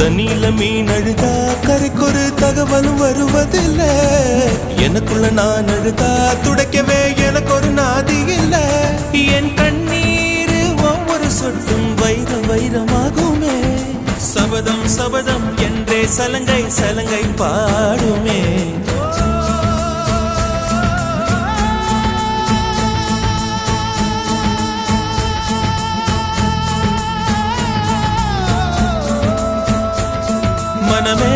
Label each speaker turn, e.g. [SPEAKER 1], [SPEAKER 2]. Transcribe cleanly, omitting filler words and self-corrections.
[SPEAKER 1] தண்ணியில மீன் அழுதா கரைக்கொரு தகவலும் வருவதில்லை. எனக்குள்ள நான் அழுதா துடைக்கவே எனக்கு ஒரு நாதி இல்லை. என் கண்ணீர் ஒவ்வொரு சொட்டும் வைரம் வைரமாகுமே. சபதம் சபதம் என்றே சலங்கை சலங்கை பாடுமே. மனமே